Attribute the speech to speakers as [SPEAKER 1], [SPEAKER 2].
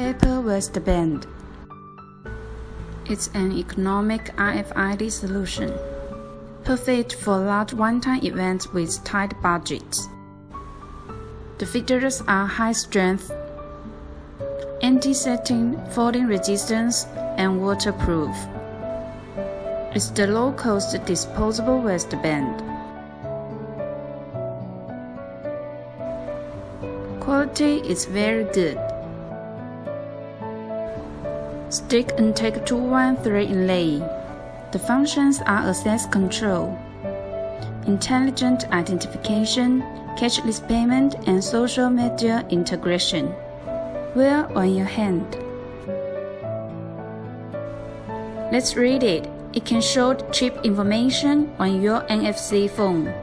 [SPEAKER 1] Paper Wristband. It's an economic RFID solution, perfect for large one-time events with tight budgets. The features are high strength, anti-setting, folding resistance, and waterproof. It's the low-cost disposable wristband. Quality is very good. Stick and take 213 inlay. The functions are access control, intelligent identification, cashless payment, and social media integration. Wear on your hand. Let's read it. It can show chip information on your NFC phone.